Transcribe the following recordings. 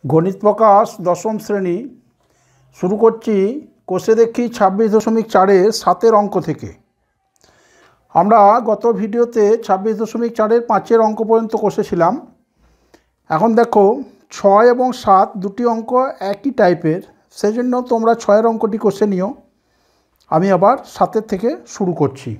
গণিত প্রকাশ দশম শ্রেণী শুরু করছি। কোষে দেখি 26.4-এর 7-এর অঙ্ক থেকে। আমরা গত ভিডিওতে 26.4-এর 5-এর অঙ্ক পর্যন্ত কষেছিলাম। এখন দেখো 6 এবং 7 দুটি অঙ্ক একই টাইপের, সেই জন্য তোমরা 6-এর অঙ্কটি কষে নিও। আমি আবার 7-এর থেকে শুরু করছি।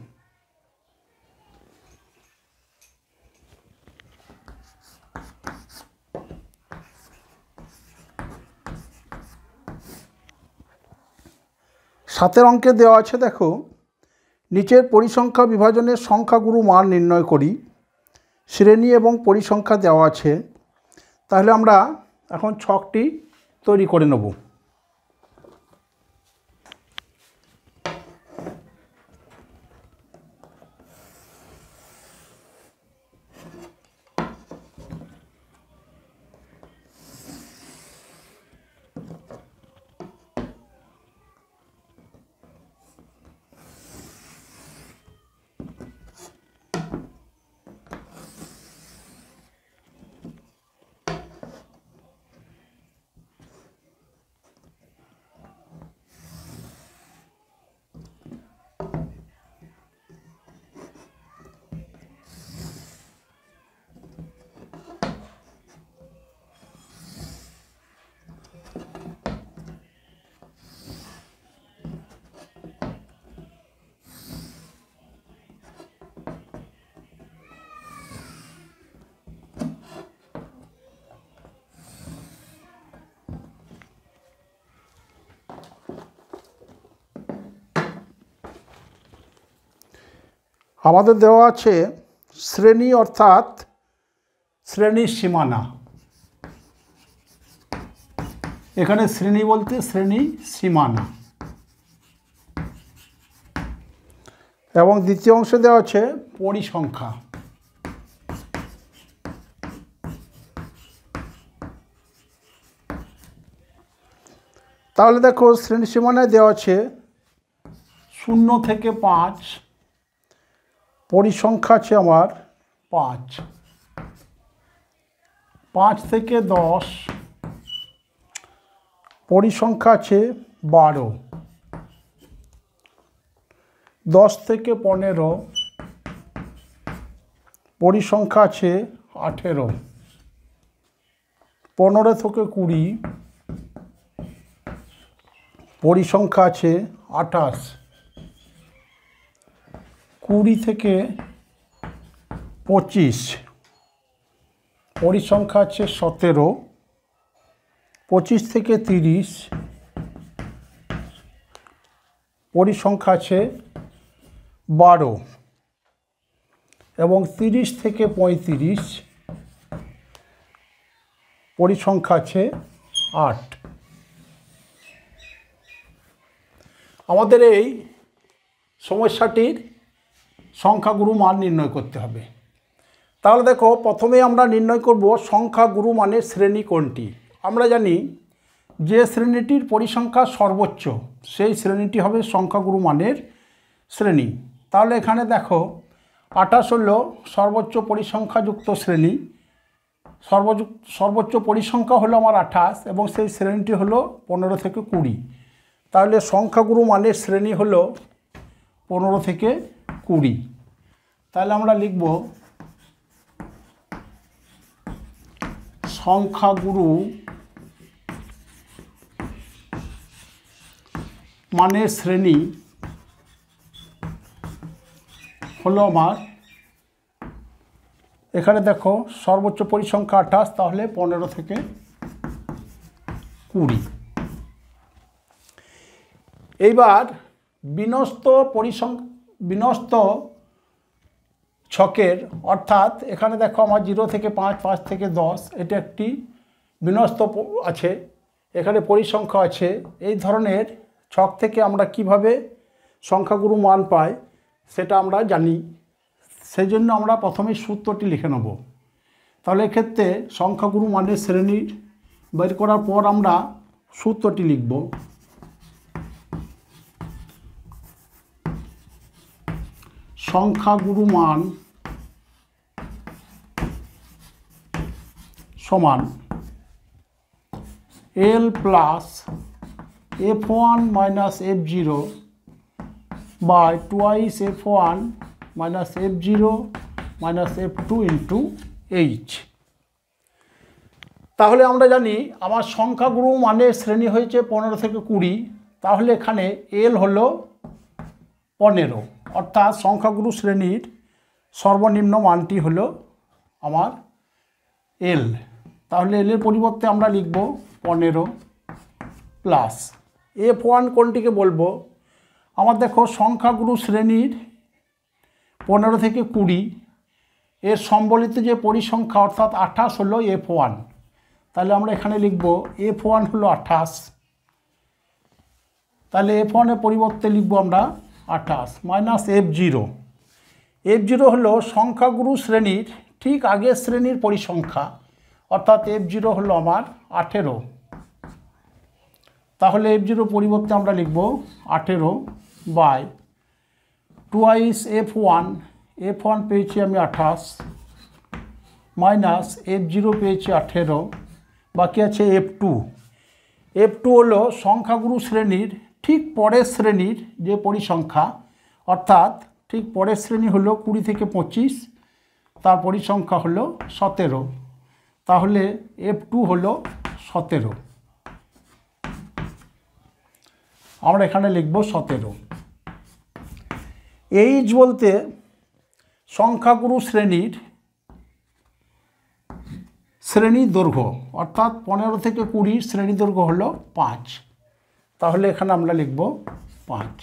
সাতের অঙ্কে দেওয়া আছে, দেখো নিচের পরিসংখ্যা বিভাজনের সংখ্যাগুরু মান নির্ণয় করি। শ্রেণী এবং পরিসংখ্যা দেওয়া আছে। তাহলে আমরা এখন ছকটি তৈরি করে নেব। আমাদের দেওয়া আছে শ্রেণী অর্থাৎ শ্রেণীর সীমানা। এখানে শ্রেণী বলতে শ্রেণী সীমানা। এবং দ্বিতীয় অংশে দেওয়া আছে পরিসংখ্যা। তাহলে দেখো শ্রেণী সীমানায় দেওয়া আছে 0 থেকে 5, পরিসংখ্যা আছে আমার 5। 5 থেকে 10, পরিসংখ্যা আছে 12। 10 থেকে 15, পরিসংখ্যা আছে 18। 15 থেকে 20, পরিসংখ্যা আছে 28। 20 থেকে 25, পরিসংখ্যা আছে 17। 25 থেকে 30, পরিসংখ্যা আছে 12। এবং 30 থেকে 35, পরিসংখ্যা আছে 8। আমাদের এই সমস্যাটির সংখ্যাগুরু মান নির্ণয় করতে হবে। তাহলে দেখো প্রথমে আমরা নির্ণয় করব সংখ্যাগুরু মানের শ্রেণী কোনটি। আমরা জানি যে শ্রেণীটির পরিসংখ্যা সর্বোচ্চ সেই শ্রেণীটি হবে সংখ্যাগুরু মানের শ্রেণী। তাহলে এখানে দেখো 28 হলো সর্বোচ্চ পরিসংখ্যাযুক্ত শ্রেণী। সর্বোচ্চ পরিসংখ্যা হলো আমার 28 এবং সেই শ্রেণীটি হলো 15 থেকে 20। তাহলে সংখ্যাগুরু মানের শ্রেণী হলো 15 থেকে 20। তাহলে আমরা লিখব সংখ্যাগুরু মানের শ্রেণী হলো আমার, এখানে দেখো সর্বোচ্চ পরিসংখ্যা 28, তাহলে 15 থেকে 20। এইবার বিন্যস্ত ছকের অর্থাৎ এখানে দেখো আমার 0 থেকে 5, 5 থেকে 10, এটা একটি বিন্যস্ত আছে, এখানে পরিসংখ্যা আছে। এই ধরনের ছক থেকে আমরা কিভাবে সংখ্যাগুরু মান পাই সেটা আমরা জানি। সেই জন্য আমরা প্রথমে সূত্রটি লিখে নেব। তাহলে এক্ষেত্রে সংখ্যাগুরু মানের শ্রেণী বের করার পর আমরা সূত্রটি লিখব। সংখ্যাগুরু মান সমান L plus f1 minus f0 by twice f1 minus f0 minus f2 into H. তাহলে আমরা জানি আমার সংখ্যাগুরু মানের শ্রেণী হয়েছে 15 থেকে 20, তাহলে এখানে এল হলো 15, অর্থাৎ সংখ্যাগুরু শ্রেণীর সর্বনিম্ন মানটি হলো আমার এল। তাহলে এল এর পরিবর্তে আমরা লিখব 15 প্লাস f1 কোনটিকে বলবো, আমার দেখো সংখ্যাগুরু শ্রেণীর 15 থেকে 20 এর সম্বলিত যে পরিসংখ্যা অর্থাৎ 28 হলো f1, তাহলে আমরা এখানে লিখব f1 হলো 28, তাহলে f1 এর পরিবর্তে লিখব আমরা 28 মাইনাস f0 হলো সংখ্যাগুরু শ্রেণীর ঠিক আগের শ্রেণীর পরিসংখ্যা অর্থাৎ f0 হলো আমার 18, তাহলে f0 পরিবর্তে আমরা লিখব 18 বাই টুয়াইস f1 পেয়েছি আমি 28 মাইনাস f0 পেয়েছি 18, বাকি আছে f2 হলো সংখ্যাগুরু শ্রেণীর ঠিক পরের শ্রেণীর যে পরিসংখ্যা অর্থাৎ ঠিক পরের শ্রেণী হলো 20 থেকে 25, তার পরিসংখ্যা হলো 17, তাহলে f2 হলো 17, আমরা এখানে লিখব 17। এইচ বলতে সংখ্যাগুরু শ্রেণীর শ্রেণী দৈর্ঘ্য অর্থাৎ 15 থেকে 20 শ্রেণী দৈর্ঘ্য হলো 5, তাহলে এখানে আমরা লিখব 5।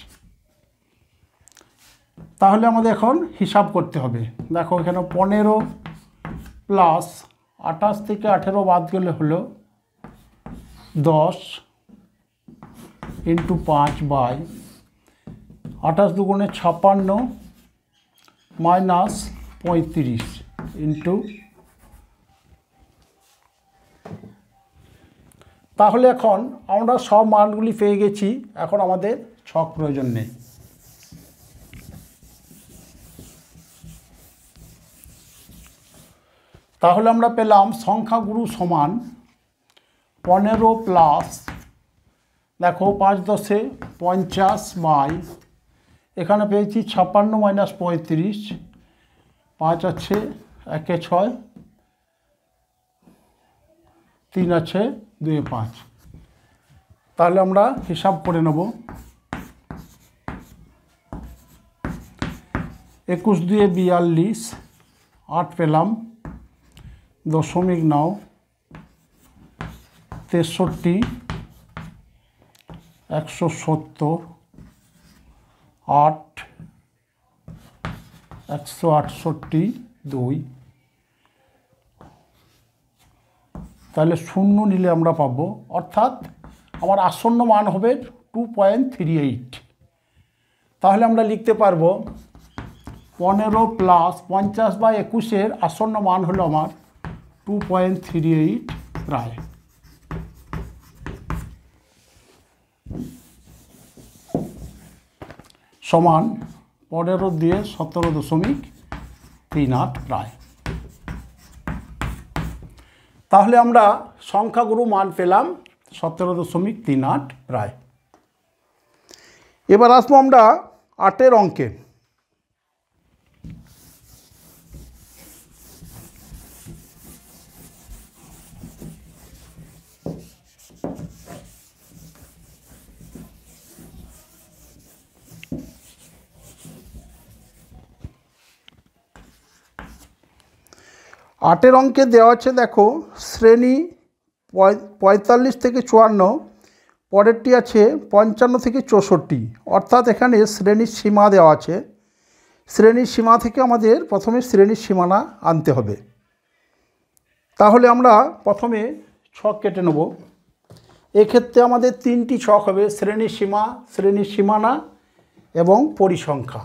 তাহলে আমাদের এখন হিসাব করতে হবে, দেখো এখানে 15 প্লাস 28 থেকে 18 বাদ গেলে হলো 10 ইন্টু 5 বাই 28 দুগুণে 56 মাইনাস 35 ইন্টু, তাহলে এখন আমরা সব মানগুলি পেয়ে গেছি, এখন আমাদের ছক প্রয়োজন নেই। তাহলে আমরা পেলাম সংখ্যাগুরু সমান 15 প্লাস দেখো 5 10 50 বাই এখানে পেয়েছি 56 মাইনাস 35, 5 আছে 1 6, 3 আছে 2 5, তাহলে আমরা হিসাব করে নেব। 21 2 42, 8 পেলাম, 0.9 63 170 8 168 2, তাহলে 0 নিলে আমরা পাবো, অর্থাৎ আমার আসন্ন মান হবে 2.38। তাহলে আমরা লিখতে পারবো 15 প্লাস 50 বাই 21 আসন্ন মান হলো আমার 2.38 প্রায়। সমান 15 দিয়ে 17.38 প্রায়। তাহলে আমরা সংখ্যাগুরু মান পেলাম 17.38 প্রায়। এবার আসবো আমরা 8 অঙ্কে। আটের অঙ্কে দেওয়া আছে, দেখো শ্রেণী 45 থেকে 54, পরেরটি আছে 55 থেকে 64, অর্থাৎ এখানে শ্রেণীর সীমা দেওয়া আছে। শ্রেণীর সীমা থেকে আমাদের প্রথমে শ্রেণীর সীমানা আনতে হবে। তাহলে আমরা প্রথমে ছক কেটে নেব। এক্ষেত্রে আমাদের 3টি ছক হবে, শ্রেণীর সীমা, শ্রেণীর সীমানা এবং পরিসংখ্যা।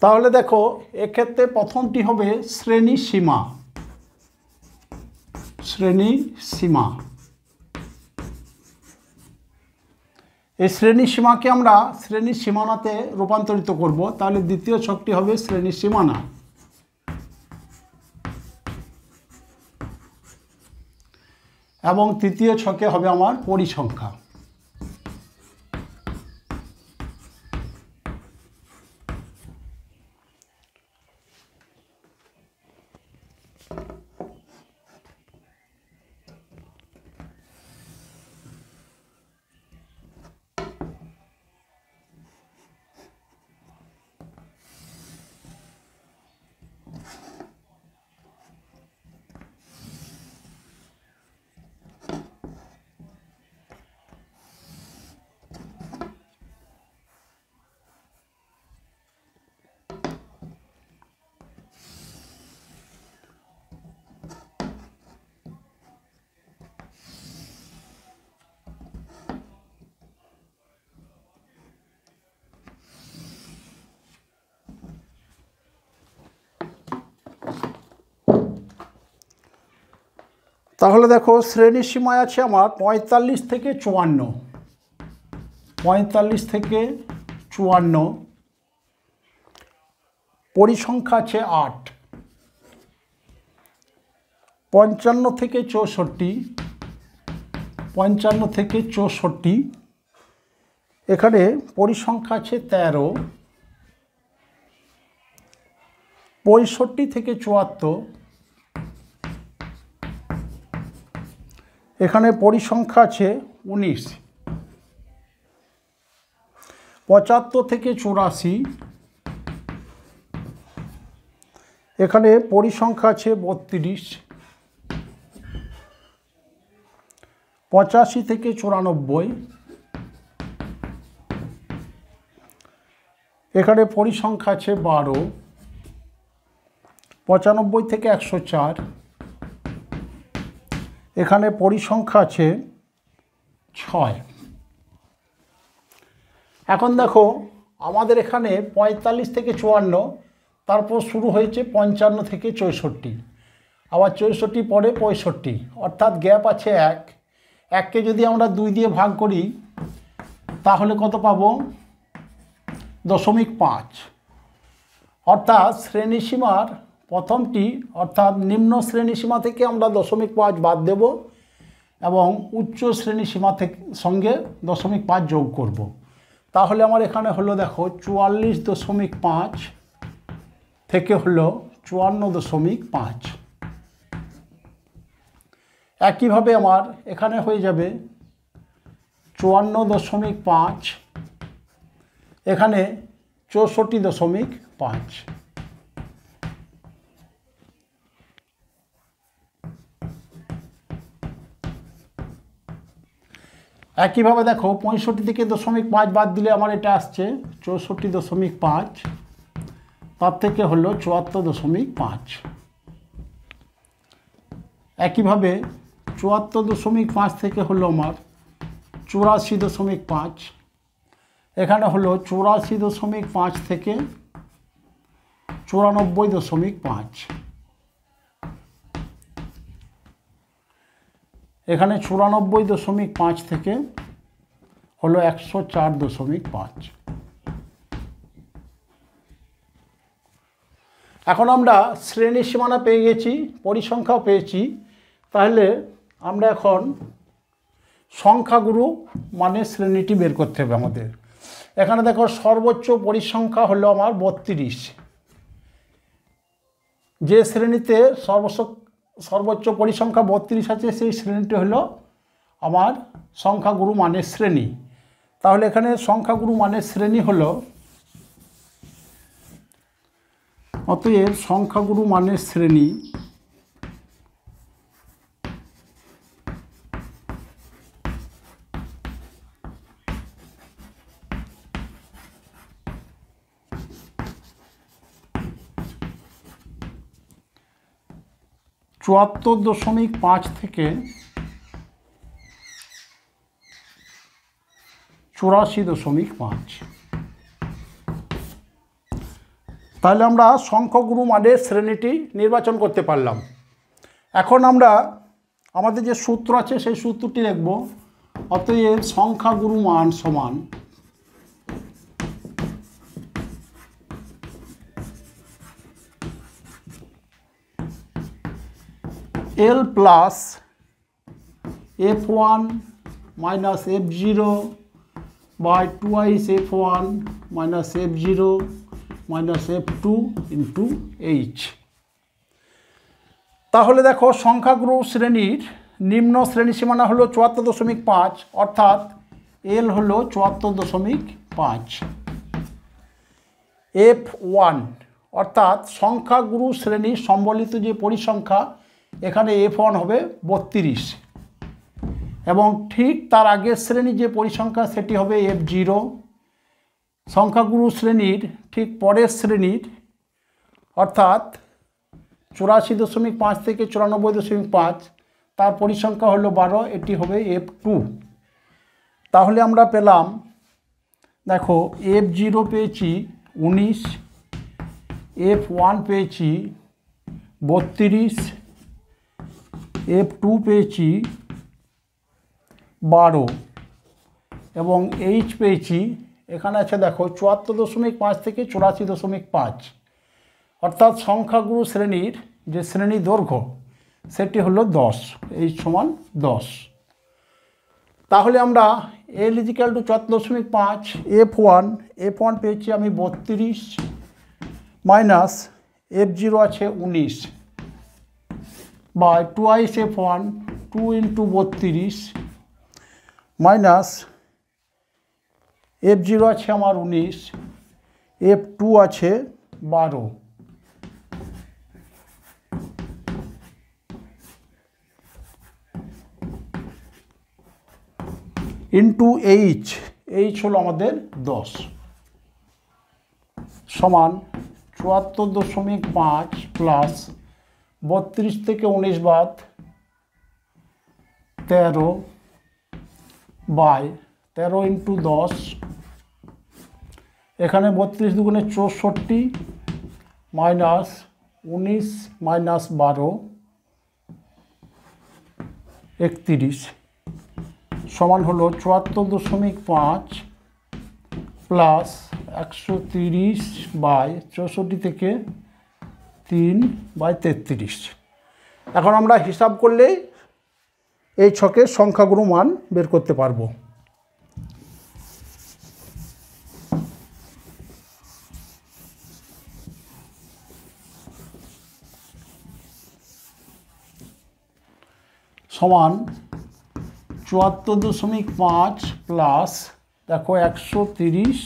তাহলে দেখো এক্ষেত্রে প্রথমটি হবে শ্রেণী সীমা। শ্রেণী সীমা, এই শ্রেণী সীমাকে আমরা শ্রেণী সীমানাতে রূপান্তরিত করব। তাহলে দ্বিতীয় ছকটি হবে শ্রেণী সীমানা। এবং তৃতীয় ছকে হবে আমার পরিসংখ্যা। তাহলে দেখো শ্রেণী সীমায় আছে আমার 45 থেকে 54, 45 থেকে 54। পরিসংখ্যা আছে 8, 55 থেকে 64, 55 থেকে 64। এখানে পরিসংখ্যা আছে 13, 65 থেকে 74। এখানে পরিসংখ্যা আছে 19, 75 থেকে 84। এখানে পরিসংখ্যা আছে 32, 85 থেকে 94। এখানে পরিসংখ্যা আছে 12, 95 থেকে 104। এখানে পরিসংখ্যা আছে 6। এখন দেখো আমাদের এখানে 45 থেকে 54, তারপর শুরু হয়েছে 55 থেকে 64, আবার 64 পরে 65, অর্থাৎ গ্যাপ আছে 1। 1কে যদি আমরা 2 দিয়ে ভাগ করি তাহলে কত পাবো? 0.5। অর্থাৎ শ্রেণীসীমার প্রথমটি অর্থাৎ নিম্ন শ্রেণীসীমা থেকে আমরা 0.5 বাদ দেব এবং উচ্চ শ্রেণীসীমা থেকে সঙ্গে 0.5 যোগ করব। তাহলে আমার এখানে হলো দেখো 44.5 থেকে হলো 54.5। একইভাবে আমার এখানে হয়ে যাবে 54.5, এখানে 64.5। একইভাবে দেখো 65 থেকে 0.5 বাদ দিলে আমার এটা আসছে 64.5, তার থেকে হলো 74.5। একইভাবে 74.5 থেকে হলো আমার 84.5। এখানে হলো 84.5 থেকে 94.5। এখানে 94.5 থেকে হলো 104.5। এখন আমরা শ্রেণী সীমানা পেয়ে গেছি, পরিসংখ্যাও পেয়েছি। তাহলে আমরা এখন সংখ্যাগুরু মানে শ্রেণীটি বের করতে হবে আমাদের। এখানে দেখো সর্বোচ্চ পরিসংখ্যা হলো আমার 32। যে শ্রেণীতে সর্বোচ্চ পরিসংখ্যা 32 আছে সেই শ্রেণীটি হলো আমার সংখ্যাগুরু মানের শ্রেণী। তাহলে এখানে সংখ্যাগুরু মানের শ্রেণী হলো, অতএব সংখ্যাগুরু মানের শ্রেণী (74.5 থেকে 84.5)। তাহলে আমরা সংখ্যাগুরু মানের শ্রেণীটি নির্বাচন করতে পারলাম। এখন আমরা আমাদের যে সূত্র আছে সেই সূত্রটি লিখব। অতএব সংখ্যাগুরু মান সমান L plus F1 minus F0 by twice F1 minus F0 minus F2 into H। তাহলে দেখো সংখ্যাগুরু শ্রেণীর নিম্ন শ্রেণী সীমানা হলো 74.5, অর্থাৎ L হলো 74.5। F1 অর্থাৎ সংখ্যাগুরু শ্রেণীর সম্বলিত যে পরিসংখ্যা, এখানে F1 হবে 32 এবং ঠিক তার আগের শ্রেণীর যে পরিসংখ্যা সেটি হবে F0। সংখ্যাগুরু শ্রেণীর ঠিক পরের শ্রেণীর অর্থাৎ 84.5 থেকে 94.5 তার পরিসংখ্যা হলো 12, এটি হবে F2। তাহলে আমরা পেলাম, দেখো F0 পেয়েছি 19, F1 পেয়েছি 32, F2 পেয়েছি 12 এবং H পেয়েছি, এখানে আছে দেখো 74.5 থেকে 84.5, অর্থাৎ সংখ্যাগুরু শ্রেণীর যে শ্রেণী দৈর্ঘ্য সেটি হলো 10, H সমান 10। তাহলে আমরা L ইজিক্যাল টু 74.5 F1 পেয়েছি আমি 32 মাইনাস F0 আছে 19 by twice F1 2 into 32 minus F0 আছে আমার 19, F2 আছে 12 ইন্টু H হলো আমাদের 10 সমান 74.5 প্লাস 32 থেকে 19 বাদ 13 বাই 13 ইন্টু 10, এখানে 32 দুগুণে 64 মাইনাস 19 মাইনাস 12 31 সমান হলো 74.5 প্লাস 130 বাই 64 থেকে 3 বাই 33। এখন আমরা হিসাব করলে এই ছকের সংখ্যাগুরু মান বের করতে পারবো। সমান 74.5 প্লাস দেখো 130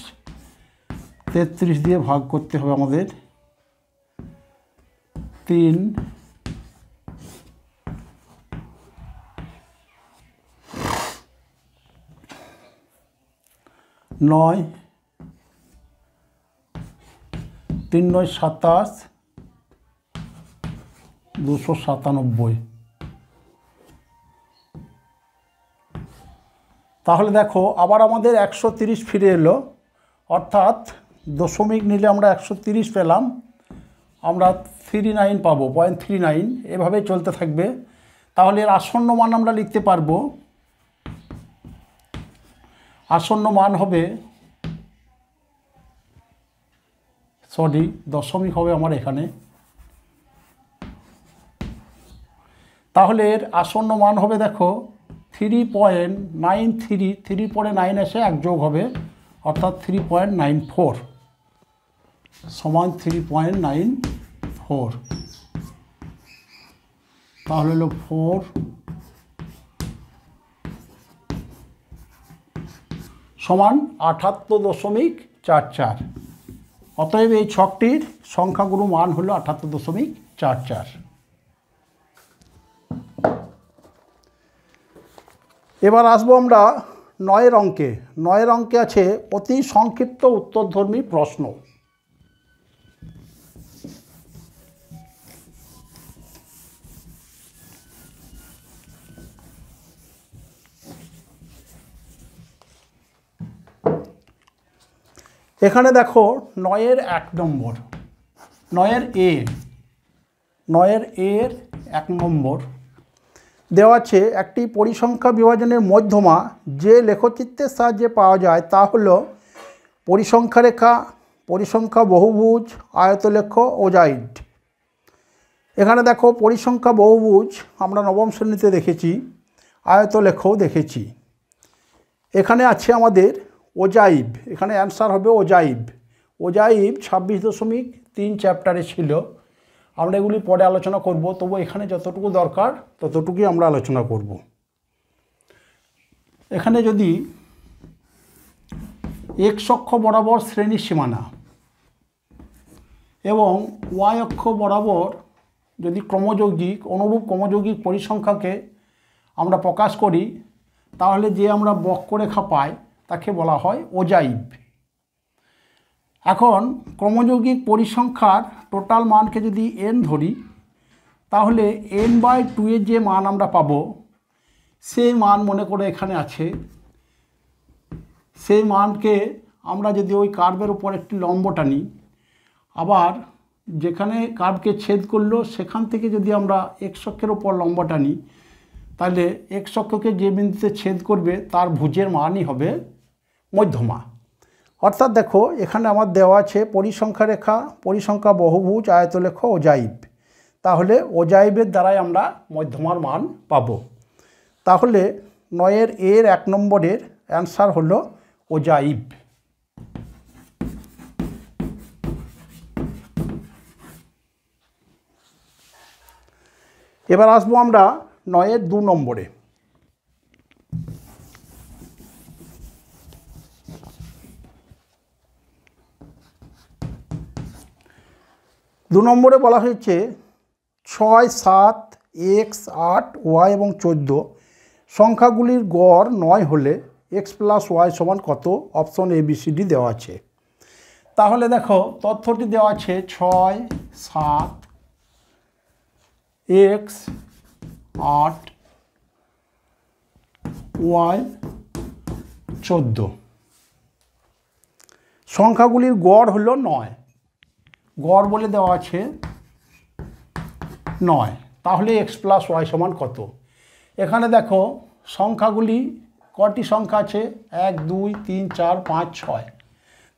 33 দিয়ে ভাগ করতে হবে আমাদের 3 9 3 9 27 297। তাহলে দেখো আবার আমাদের 130 ফিরে এলো, অর্থাৎ দশমিক নিলে আমরা 130 পেলাম, আমরা 39 পাবো 0.39, এভাবে চলতে থাকবে। তাহলে এর আসন্ন মান আমরা লিখতে পারবো, আসন্ন মান হবে দশমিক হবে আমার এখানে। তাহলে এর আসন্ন মান হবে দেখো 3.93, 3 পরে 9 এসে এক যোগ হবে, অর্থাৎ 3.94 সমান 3.94। তাহলে হলো 4 সমান 78.44। অতএব এই ছকটির সংখ্যাগুরু মান হলো 78.44। এবার আসবো আমরা 9 অঙ্কে। 9 অঙ্কে আছে অতি সংক্ষিপ্ত উত্তরধর্মী প্রশ্ন। এখানে দেখো 9-এর 1 নম্বর, 9 এর 1 নম্বর দেওয়া আছে একটি পরিসংখ্যা বিভাজনের মধ্যমা যে লেখচিত্রের সাহায্যে পাওয়া যায় তা হলো পরিসংখ্যা রেখা, পরিসংখ্যা বহুভুজ, আয়তলেখ, ওজাইড। এখানে দেখো পরিসংখ্যা বহুভুজ আমরা নবম শ্রেণীতে দেখেছি, আয়তলেখও দেখেছি। এখানে আছে আমাদের ওজাইব, এখানে অ্যান্সার হবে ওজাইব। ওজাইব 26.3 চ্যাপ্টারে ছিল, আমরা এগুলি পরে আলোচনা করব, তবু এখানে যতটুকু দরকার ততটুকুই আমরা আলোচনা করব। এখানে যদি x অক্ষ বরাবর শ্রেণীর সীমানা এবং y অক্ষ বরাবর যদি ক্রমযৌগিক অনুরূপ ক্রমযৌগিক পরিসংখ্যাকে আমরা প্রকাশ করি, তাহলে যে আমরা বক্ররেখা পাই তাকে বলা হয় ওজাইব। এখন ক্রমযৌগিক পরিসংখ্যার টোটাল মানকে যদি n ধরি, তাহলে n/2 এর যে মান আমরা পাবো সেই মান মনে করে এখানে আছে, সেই মানকে আমরা যদি ওই কার্ভের উপর একটি লম্ব টানি, আবার যেখানে কার্ভকে ছেদ করলো সেখান থেকে যদি আমরা x অক্ষের উপর লম্ব টানি, তাহলে x অক্ষকে যে বিন্দুতে ছেদ করবে তার ভুজের মানই হবে মধ্যমা। অর্থাৎ দেখো এখানে আমার দেওয়া আছে পরিসংখ্যা রেখা, পরিসংখ্যা বহুভুজ, আয়তলেখ, ওজাইব। তাহলে ওজাইবের দ্বারাই আমরা মধ্যমার মান পাবো। তাহলে 9 এর 1 নম্বরের অ্যান্সার হলো ওজাইব। এবার আসবো আমরা 9 এর 2 নম্বরে। দু নম্বরে বলা হয়েছে 6, 7, x, 8, y এবং 14 সংখ্যাগুলির গড় 9 হলে x + y সমান কত? অপশন ABCD দেওয়া আছে। তাহলে দেখো তথ্যটি দেওয়া আছে 6, 7, x, 8, y, 14 সংখ্যাগুলির গড় হলো 9, গড় বলে দেওয়া আছে 9। তাহলে x + y সমান কত? এখানে দেখো সংখ্যাগুলি কটি সংখ্যা আছে? 1, 2, 3, 4, 5, 6।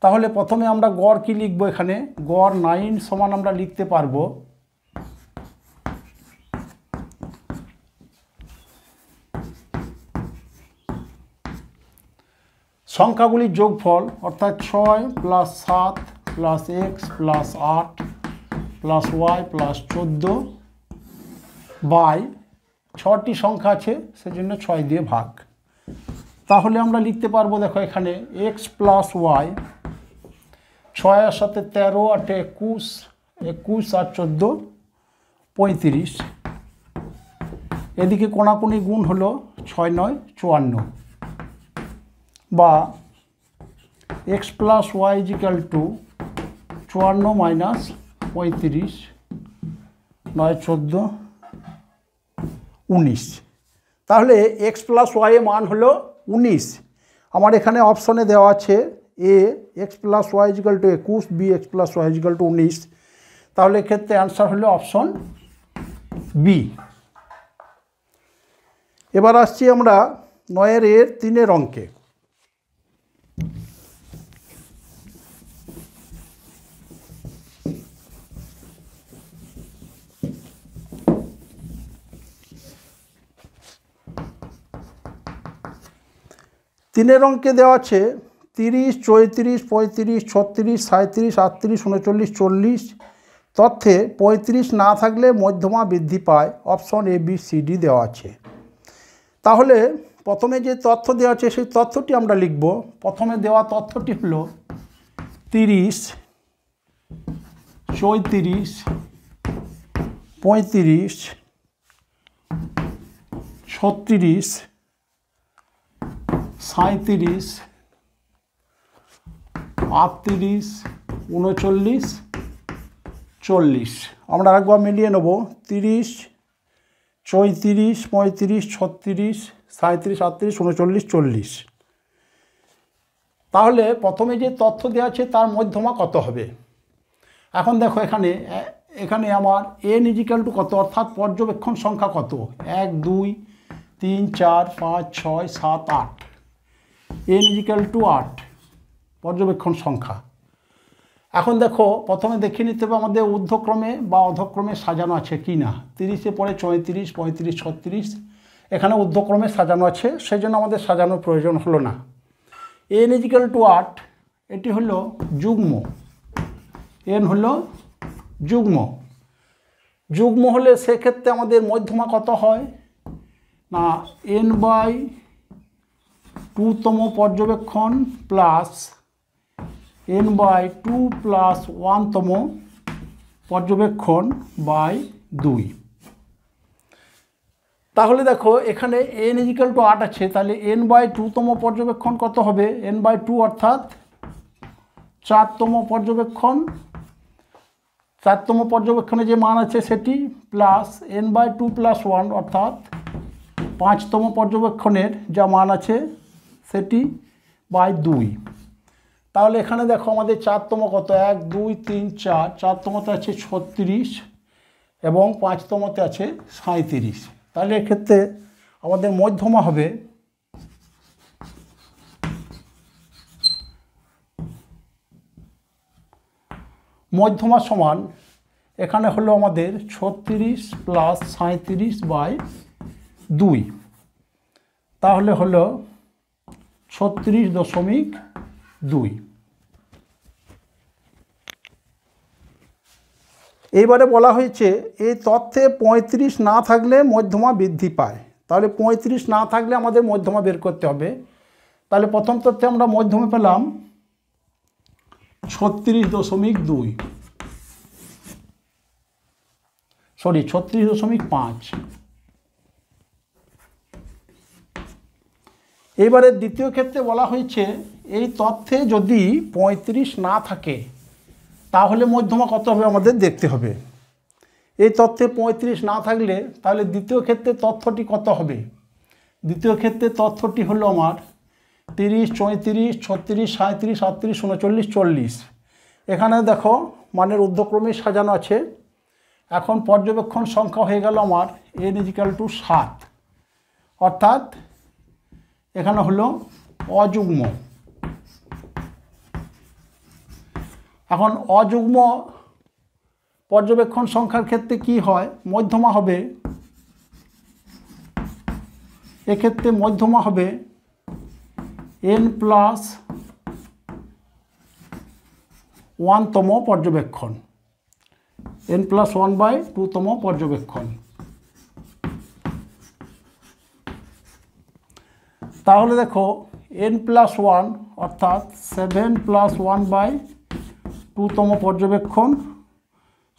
তাহলে প্রথমে আমরা গড় কি লিখব? এখানে গড় 9 সমান আমরা লিখতে পারবো সংখ্যাগুলির যোগফল, অর্থাৎ 6 + 7 + x + 8 + y + 14 বাই 6টি সংখ্যা আছে সেজন্য 6 দিয়ে ভাগ। তাহলে আমরা লিখতে পারবো দেখো এখানে x + y, 6 এর সাথে 13, 8 21, 21 আর 14 35। এদিকে কোণাকুণি গুণ হলো 6, 9, 54 বা x + y = 54 - 35, 9, 14, 19। তাহলে x + y এর মান হলো 19। আমার এখানে অপশনে দেওয়া আছে a x + y = 21, b x + y = 19। তাহলে এক্ষেত্রে অ্যান্সার হলো অপশন বি। এবার আসছি আমরা 9 এর 3 অঙ্কে। তিনের অঙ্কে দেওয়া আছে 30, 34, 35, 36, 37, 38, 39, 40 তথ্যে 35 না থাকলে মধ্যমা বৃদ্ধি পায়। অপশন ABCD দেওয়া আছে। তাহলে প্রথমে যে তথ্য দেওয়া আছে সেই তথ্যটি আমরা লিখব। প্রথমে দেওয়া তথ্যটি হলো 30, 34, 35, 36, 37, 38, 39, 40। আমরা আরেকবার মিলিয়ে নেব 30, 34, 35, 36, 37, 38, 39, 40। তাহলে প্রথমে যে তথ্য দেওয়া আছে তার মধ্যমা কত হবে? এখন দেখো এখানে এখানে আমার n ইজিক্যাল টু কত, অর্থাৎ পর্যবেক্ষণ সংখ্যা কত, 1 2 3 4 5 6 7 8, n ইজিক্যাল টু 8 পর্যবেক্ষণ সংখ্যা। এখন দেখো প্রথমে দেখে নিতে হবে আমাদের ঊর্ধ্বক্রমে বা অধক্রমে সাজানো আছে কি না। 30-এ পরে 34, 35, 36 এখানে ঊর্ধ্বক্রমে সাজানো আছে, সেই জন্য আমাদের সাজানোর প্রয়োজন হলো না। n ইজিক্যাল টু 8 এটি হলো যুগ্ম, n হলো যুগ্ম। যুগ্ম হলে সেক্ষেত্রে আমাদের মধ্যমা কত হয় না, n/2তম পর্যবেক্ষণ প্লাস n/2 প্লাস 1তম পর্যবেক্ষণ বাই 2। তাহলে দেখো এখানে n ইজিক্যাল টু 8 আছে, তাহলে n/2তম পর্যবেক্ষণ কত হবে, n/2 অর্থাৎ 4তম পর্যবেক্ষণ, 4তম পর্যবেক্ষণে যে মান আছে সেটি প্লাস n/2 প্লাস 1 অর্থাৎ 5তম পর্যবেক্ষণের যা মান আছে সেটি বাই 2। তাহলে এখানে দেখো আমাদের 4তম কত, 1 2 3 4, 4তমতে আছে 36 এবং 5তমতে আছে 37। তাহলে এক্ষেত্রে আমাদের মধ্যমা হবে মধ্যমা সমান এখানে হলো আমাদের 36 প্লাস 37 বাই 2, তাহলে হলো 36.2। এইবারে বলা হয়েছে এই তথ্যে 35 না থাকলে মধ্যমা বৃদ্ধি পায়। তাহলে 35 না থাকলে আমাদের মধ্যমা বের করতে হবে। তাহলে প্রথম তথ্যে আমরা মধ্যমা পেলাম 36.5। এইবারে দ্বিতীয় ক্ষেত্রে বলা হয়েছে এই তথ্যে যদি 35 না থাকে তাহলে মধ্যমা কত হবে আমাদের দেখতে হবে। এই তথ্যে 35 না থাকলে তাহলে দ্বিতীয় ক্ষেত্রে তথ্যটি কত হবে, দ্বিতীয় ক্ষেত্রে তথ্যটি হলো আমার 30 34 36 37 38 39 40। এখানে দেখো মানের ঊর্ধ্বক্রমে সাজানো আছে। এখন পর্যবেক্ষণ সংখ্যা হয়ে গেল আমার n ইজিক্যাল টু 7, অর্থাৎ এখানে হলো অযুগ্ম। এখন অযুগ্ম পর্যবেক্ষণ সংখ্যার ক্ষেত্রে কি হয়, মধ্যমা হবে, এক্ষেত্রে মধ্যমা হবে n প্লাস 1তম পর্যবেক্ষণ, n প্লাস 1/2তম পর্যবেক্ষণ। তাহলে দেখো n প্লাস 1 অর্থাৎ 7 প্লাস 1/2তম পর্যবেক্ষণ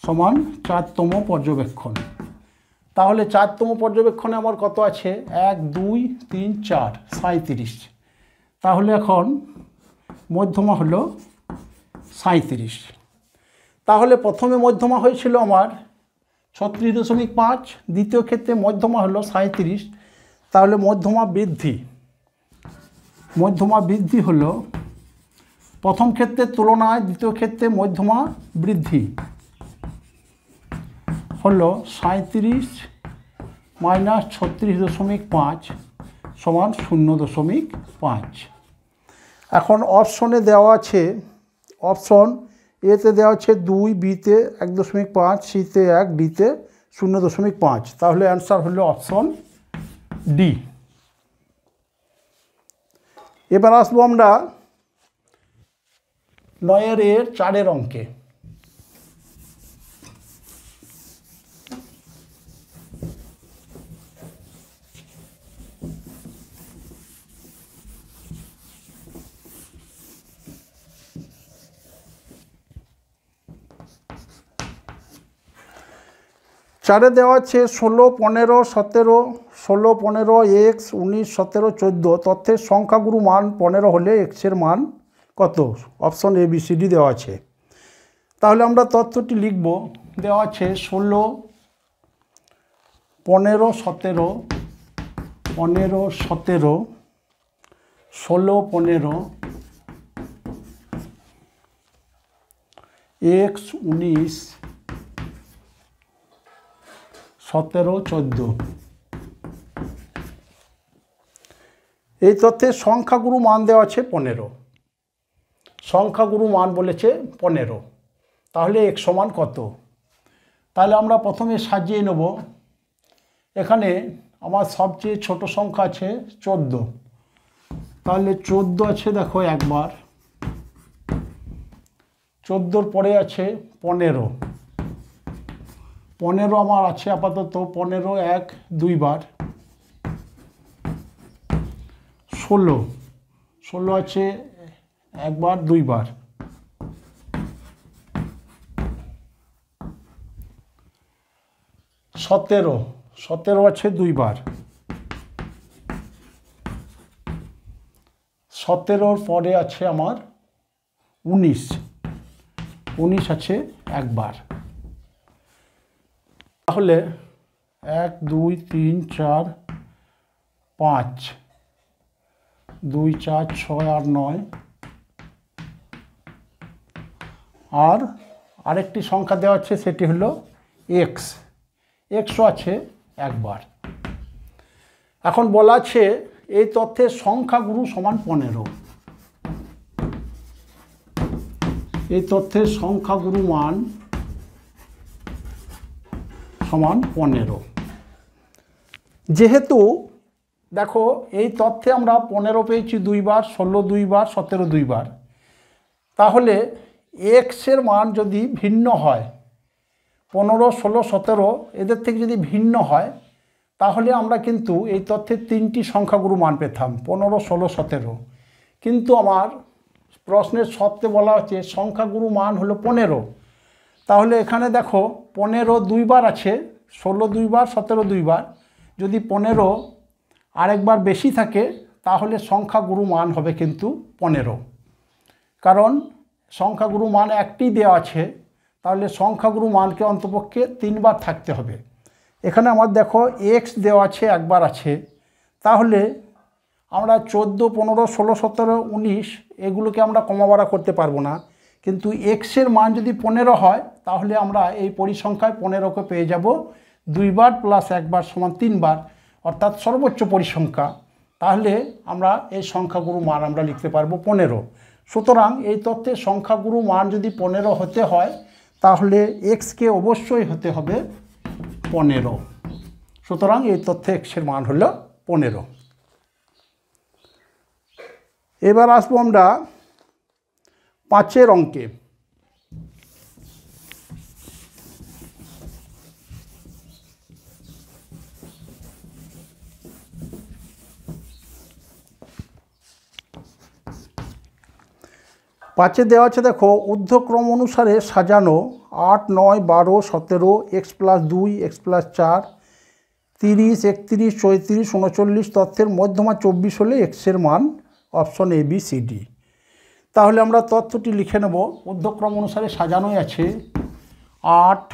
সমান 4তম পর্যবেক্ষণ। তাহলে 4তম পর্যবেক্ষণে আমার কত আছে, 1 2 3 4 37। তাহলে এখন মধ্যমা হলো 37। তাহলে প্রথমে মধ্যমা হয়েছিল আমার 36.5, দ্বিতীয় ক্ষেত্রে মধ্যমা হলো 37। তাহলে মধ্যমা বৃদ্ধি হলো প্রথম ক্ষেত্রের তুলনায় দ্বিতীয় ক্ষেত্রে মধ্যমা বৃদ্ধি হলো 37 মাইনাস 36.5 সমান 0.5। এখন অপশনে দেওয়া আছে, অপশন এতে দেওয়া আছে 2, বিতে 1.5, সিতে 1, ডিতে 0.5। তাহলে অ্যান্সার হলো অপশন ডি। এবার আসবো আমরা 9-এর 4-এর অঙ্কে। চারে দেওয়া আছে 16 15 17 16 15 x 19 17 14 তথ্যের সংখ্যাগুরু মান 15 হলে এক্সের মান কত। Option A B C D দেওয়া আছে। তাহলে আমরা তথ্যটি লিখব। দেওয়া আছে 16 15 17 15 17 16 15 এক্স 19 17 14 এই তথ্যের সংখ্যাগুরু মান দেওয়া আছে 15, সংখ্যাগুরু মান বলেছে 15। তাহলে x সমান কত? তাহলে আমরা প্রথমে সাজিয়ে নেব। এখানে আমার সবচেয়ে ছোট সংখ্যা আছে 14, তাহলে 14 আছে দেখো একবার, 14 পরে আছে 15, 15 আমার আছে আপাতত, 15 1 2 বার, 16, 16 আছে একবার 2 বার, 17, 17 আছে 2 বার, 17 পরে আছে আমার 19, 19 আছে একবার। তাহলে 1 2 3 4 5 2 4 6 8 9, আর আরেকটি সংখ্যা দেওয়া আছে সেটি হলো এক্স, এক্সও আছে একবার। এখন বলা আছে এই তথ্যের সংখ্যাগুরু সমান 15, এই তথ্যের সংখ্যাগুরু মান সমান 15। যেহেতু দেখো এই তথ্যে আমরা 15 পেয়েছি 2 বার, 16 2 বার, 17 2 বার, তাহলে এক্সের মান যদি ভিন্ন হয়, 15 16 17 এদের থেকে যদি ভিন্ন হয়, তাহলে আমরা কিন্তু এই তথ্যের 3টি সংখ্যাগুরু মান পেতাম, 15 16 17। কিন্তু আমার প্রশ্নের শর্তে বলা হচ্ছে সংখ্যাগুরু মান হলো 15। তাহলে এখানে দেখো 15 2 বার আছে, 16 2 বার, 17 2 বার। যদি 15 আরেকবার বেশি থাকে তাহলে সংখ্যাগুরু মান হবে কিন্তু 15, কারণ সংখ্যাগুরু মান একটি দেওয়া আছে, তাহলে সংখ্যাগুরু মানকে অন্তপক্ষে 3 বার থাকতে হবে। এখানে আমার দেখো এক্স দেওয়া আছে একবার আছে, তাহলে আমরা 14 15 16 17 19 এগুলোকে আমরা কমা বাড়া করতে পারবো না, কিন্তু এক্সের মান যদি 15 হয় তাহলে আমরা এই পরিসংখ্যায় 15কে পেয়ে যাব 2 বার প্লাস 1 বার সমান 3 বার, অর্থাৎ সর্বোচ্চ পরিসংখ্যা। তাহলে আমরা এই সংখ্যাগুরু মান আমরা লিখতে পারবো 15। সুতরাং এই তথ্যের সংখ্যাগুরু মান যদি 15 হতে হয় তাহলে এক্সকে অবশ্যই হতে হবে 15। সুতরাং এই তথ্যে এক্সের মান হলো 15। এবার আসবো আমরা 5 অঙ্কে। পাঁচে দেওয়া আছে দেখো ঊর্ধ্বক্রম অনুসারে সাজানো 8 9 12 17 এক্স প্লাস 2 এক্স প্লাস 4 30 31 34 39 তথ্যের মধ্যমা 24 হলে এক্সের মান option A B C D. তাহলে আমরা তথ্যটি লিখে নেব। ঊর্ধ্বক্রম অনুসারে সাজানোই আছে 8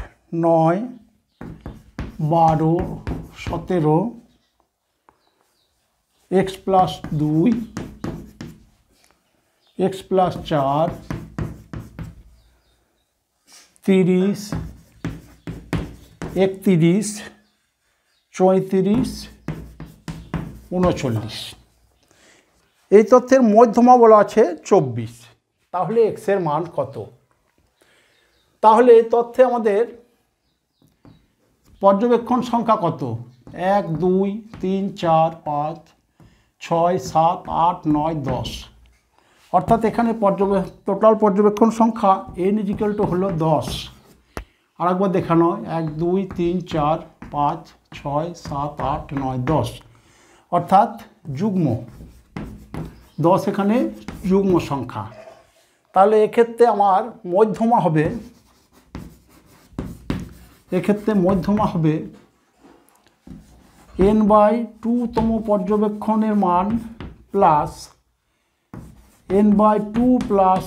9 12 17 এক্স প্লাস 2 एक्स प्लस 4 30 31 34 39 এই তথ্যের মধ্যমা বলা আছে 24। তাহলে এক্সের মান কত? তাহলে এই তথ্যে আমাদের পর্যবেক্ষণ সংখ্যা কত? 1 2 3 4 5 6 7 8 9 10, অর্থাৎ এখানে টোটাল পর্যবেক্ষণ সংখ্যা n = হলো 10। আর একবার দেখানো 1 2 3 4 5 6 7 8 9 10, অর্থাৎ যুগ্ম 10 এখানে যুগ্ম সংখ্যা। তাহলে এক্ষেত্রে আমার মধ্যমা হবে, n/2তম পর্যবেক্ষণের মান প্লাস n/2 প্লাস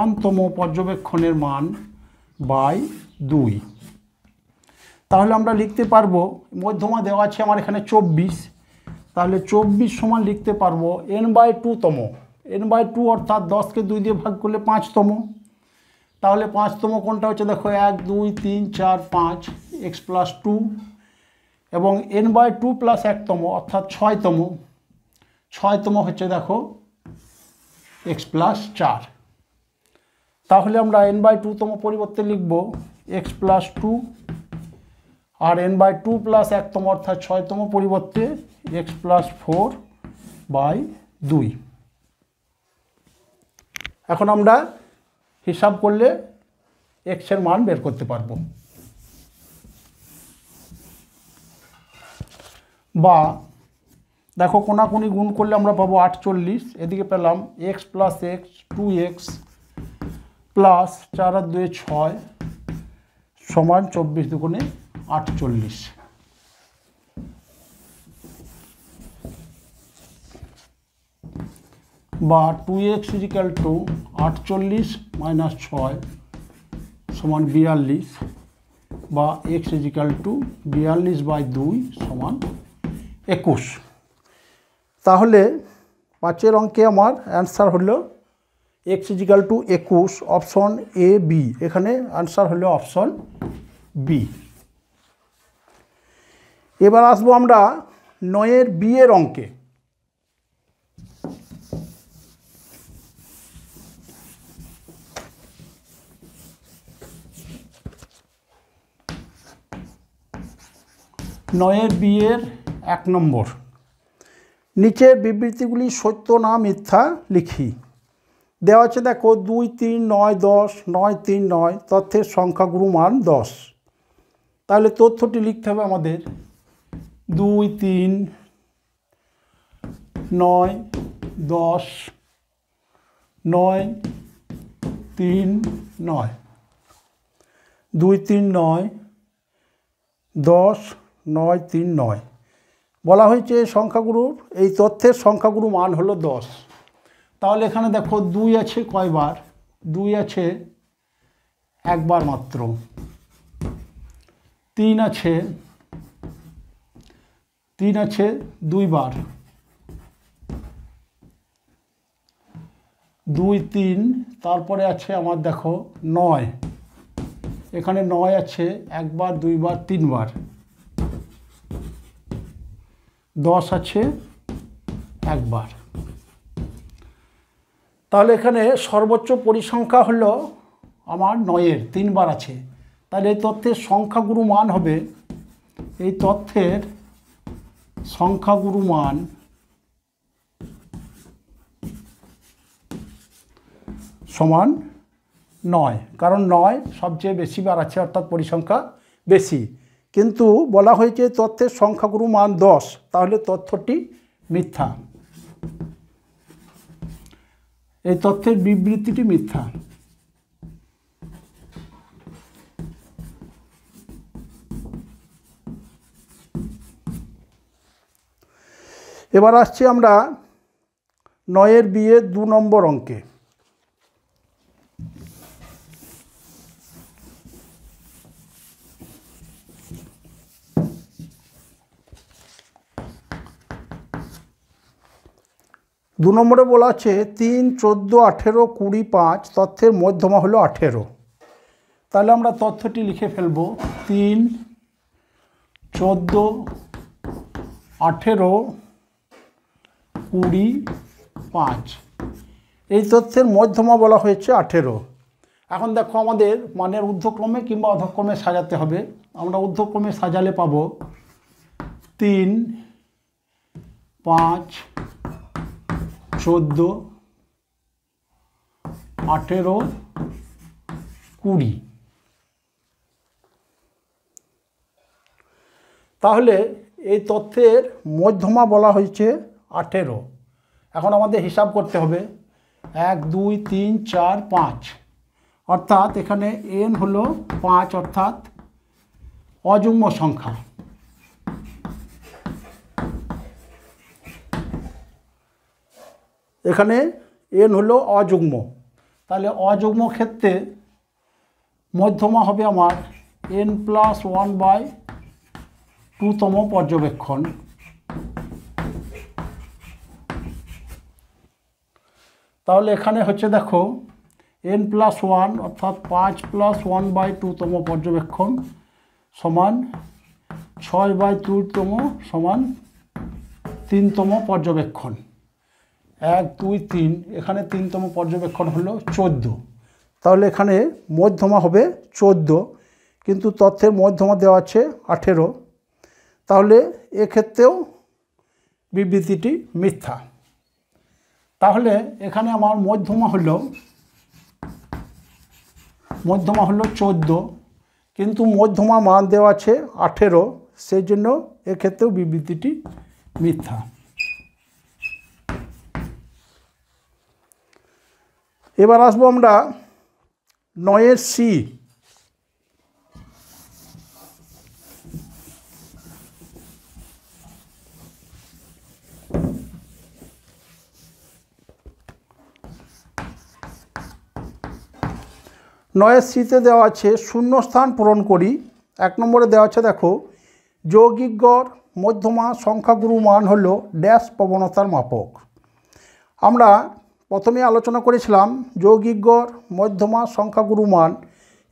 1তম পর্যবেক্ষণের মান বাই 2। তাহলে আমরা লিখতে পারবো, মধ্যমা দেওয়া আছে আমার এখানে 24, তাহলে 24 সমান লিখতে পারবো n/2তম, n/2 অর্থাৎ 10কে 2 দিয়ে ভাগ করলে 5তম, তাহলে 5তম কোনটা হচ্ছে দেখো 1 2 3 4 5 x প্লাস 2 এবং n/2 প্লাস 1তম অর্থাৎ 6তম হচ্ছে দেখো x প্লাস 4। তাহলে আমরা n/2তম পরিবর্তে লিখব x প্লাস 2 আর n/2 প্লাস 1তম অর্থাৎ 6তম পরিবর্তে x প্লাস 4/2। এখন আমরা হিসাব করলে x এর মান বের করতে পারবো। বা দেখো কোনাকুনি গুণ করলে আমরা পাবো 48, এদিকে পেলাম x plus x 2x plus 4 আর 2 6 সমান 24 দুগুণে 48। বা 2x ইজিক্যাল টু 48 মাইনাস 6 সমান 42 বা x ইজিক্যাল টু 42/2 সমান 21। তাহলে 5এর অঙ্কে আমার অ্যান্সার হলো x equal to 21, option A B. এখানে অ্যান্সার হলো অপশন বি। এবার আসবো আমরা 9এর বি এর অঙ্কে। নয়ের বি এর 1 নম্বর, নিচের বিবৃতিগুলি সত্য না মিথ্যা লিখি। দেওয়া আছে দেখো 2 3 9 10 9 3 9 তথ্যের সংখ্যাগুরু মান 10। তাহলে তথ্যটি লিখতে হবে আমাদের 2 3 9 10 9 3 9 2 3 9 10 9 3 9। বলা হয়েছে সংখ্যাগুরুর এই তথ্যের সংখ্যাগুরু মান হলো 10। তাহলে এখানে দেখো 2 আছে কয়বার? 2 আছে একবার মাত্র। 3 আছে 2 বার। 2 3 তারপরে আছে আমার দেখো 9, এখানে 9 আছে একবার 2 বার 3 বার। 10 আছে একবার। তাহলে এখানে সর্বোচ্চ পরিসংখ্যা হলো আমার 9-এর 3 বার আছে। তাহলে এই তথ্যের সংখ্যাগুরু মান হবে, এই তথ্যের সংখ্যাগুরু মান সমান 9, কারণ 9 সবচেয়ে বেশি বার আছে অর্থাৎ পরিসংখ্যা বেশি। কিন্তু বলা হয়েছে তথ্যের সংখ্যাগুরু মান 10, তাহলে তথ্যটি মিথ্যা, এই তথ্যের বিবৃতিটি মিথ্যা। এবার আসছি আমরা 9-এর বি এর 2 নম্বর অঙ্কে। দু নম্বরে বলা আছে 3 14 18 20 5 তথ্যের মধ্যমা হলো 18। তাহলে আমরা তথ্যটি লিখে ফেলব 3 14 18 20 5। এই তথ্যের মধ্যমা বলা হয়েছে 18। এখন দেখো আমাদের মানের ঊর্ধ্বক্রমে কিংবা অধক্রমে সাজাতে হবে। আমরা ঊর্ধ্বক্রমে সাজালে পাবো 3 5 14 18 20। তাহলে এই তথ্যের মধ্যমা বলা হয়েছে 18। এখন আমাদের হিসাব করতে হবে 1 2 3 4 5, অর্থাৎ এখানে n হলো 5, অর্থাৎ অযুগ্ম সংখ্যা। এখানে n হলো অযুগ্ম, তাহলে অযুগ্ম ক্ষেত্রে মধ্যমা হবে আমার n প্লাস 1/2তম পর্যবেক্ষণ। তাহলে এখানে হচ্ছে দেখো n+1 অর্থাৎ 5+1/2তম পর্যবেক্ষণ সমান 6/2তম সমান 3তম পর্যবেক্ষণ। 1 2 3, এখানে 3তম পর্যবেক্ষণ হলো 14। তাহলে এখানে মধ্যমা হবে 14, কিন্তু তথ্যের মধ্যমা দেওয়া আছে 18। তাহলে এক্ষেত্রেও বিবৃতিটি মিথ্যা। তাহলে এখানে আমার মধ্যমা হলো 14, কিন্তু মধ্যমা মান দেওয়া আছে 18, সেই জন্য এক্ষেত্রেও বিবৃতিটি মিথ্যা। এবার আসবো আমরা 9-এর সি। নয়ের সিতে দেওয়া আছে শূন্যস্থান পূরণ করি। 1 নম্বরে দেওয়া আছে, দেখো, যৌগিক গড় মধ্যমা সংখ্যাগুরু মান হলো ড্যাশ প্রবণতার মাপক। আমরা প্রথমে আলোচনা করেছিলাম যৌগিক গড় মধ্যমা সংখ্যাগুরু মান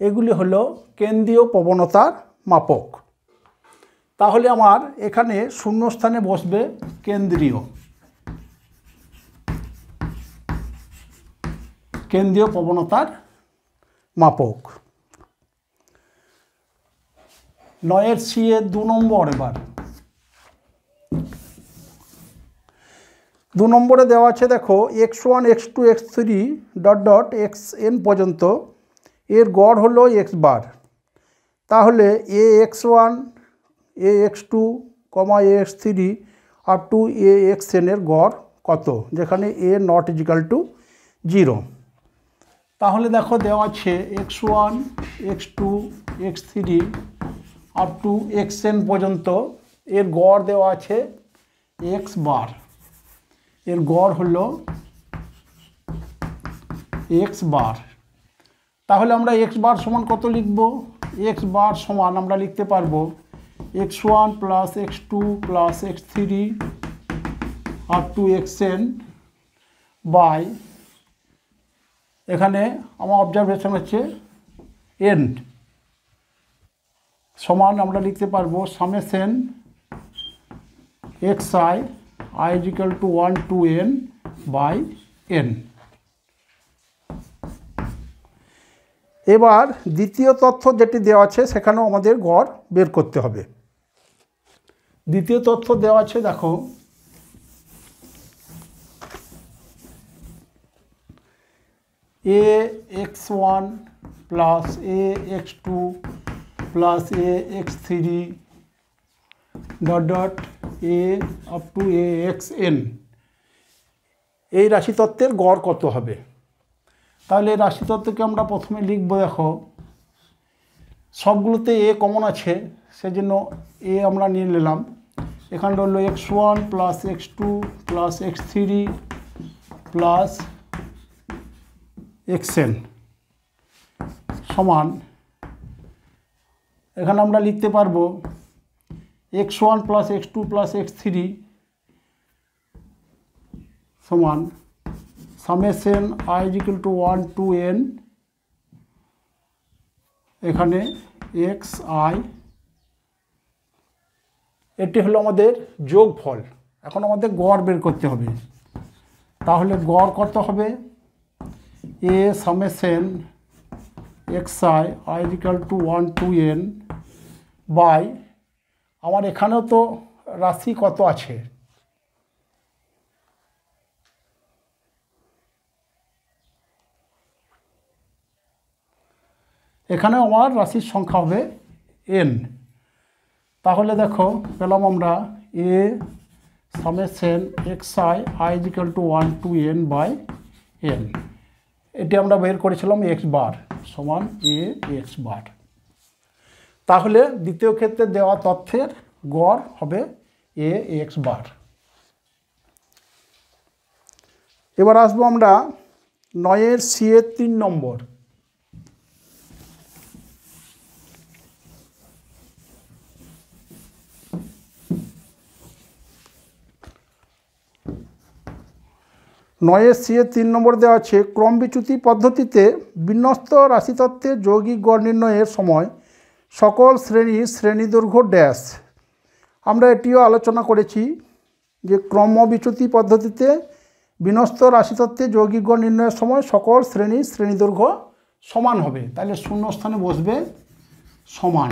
এগুলি হলো কেন্দ্রীয় প্রবণতার মাপক। তাহলে আমার এখানে শূন্যস্থানে বসবে কেন্দ্রীয় প্রবণতার মাপক। 9-এর সি এর 2 নম্বর। এবার 2 নম্বরে দেওয়া আছে, দেখো, x1 x2 x3 xn পর্যন্ত এর গড় হলো x বার। তাহলে ax1 ax2 ax3 up to axn এর গড় কত, যেখানে a নট ইজিক্যাল টু 0। তাহলে দেখো দেওয়া আছে x1 x2 x3 up to xn পর্যন্ত এর গড় দেওয়া আছে x বার। এর গড় হলো x বার। তাহলে আমরা x বার সমান কত লিখব? x বার সমান আমরা লিখতে পারবো x1 plus x2 plus x3 up to xn by, এখানে আমার অবজারভেশন হচ্ছে n সমান আমরা লিখতে পারবো summation xi i equal to 1 to n by n। এবার দ্বিতীয় তথ্য যেটি দেওয়া আছে সেখানেও আমাদের গড় বের করতে হবে। দ্বিতীয় তথ্য দেওয়া আছে, দেখো, ax1 plus ax2 plus ax3 a up to axn এই রাশিতত্ত্বের গড় কত হবে? তাহলে এই রাশিতত্ত্বকে আমরা প্রথমে লিখব। দেখো, সবগুলোতে a কমন আছে, সেজন্য a আমরা নিয়ে নিলাম। এখানে হলো x1 plus x2 plus x3 plus xn সমান, এখানে আমরা লিখতে পারবো x1 plus x2 plus x3 সমান summation i equal to 1 to n, এখানে xi। এটি হলো আমাদের যোগফল। এখন আমাদের গড় বের করতে হবে। তাহলে গড় কত হবে? a summation xi i equal to 1 to n by, আমার এখানেও তো রাশি কত আছে, এখানে আমার রাশির সংখ্যা হবে n। তাহলে দেখো পেলাম আমরা a summation xi i equal to 1 to n by n। এটি আমরা বের করেছিলাম x বার সমান a x বার। তাহলে দ্বিতীয় ক্ষেত্রে দেওয়া তথ্যের গড় হবে a x বার। এবার আসবো আমরা 9-এর সি এর 3 নম্বর। নয়ের সিএ 3 নম্বর দেওয়া আছে ক্রম বিচ্যুতি পদ্ধতিতে বিন্যস্ত রাশিতত্ত্বের যৌগিক গড় নির্ণয়ের সময় সকল শ্রেণীদৈর্ঘ্য ড্যাশ। আমরা এটিও আলোচনা করেছি যে ক্রম বিচ্যুতি পদ্ধতিতে বিন্যস্ত রাশিতত্ত্বের যৌগিক গড় নির্ণয়ের সময় সকল শ্রেণীদৈর্ঘ্য সমান হবে, তাহলে শূন্য স্থানে বসবে সমান।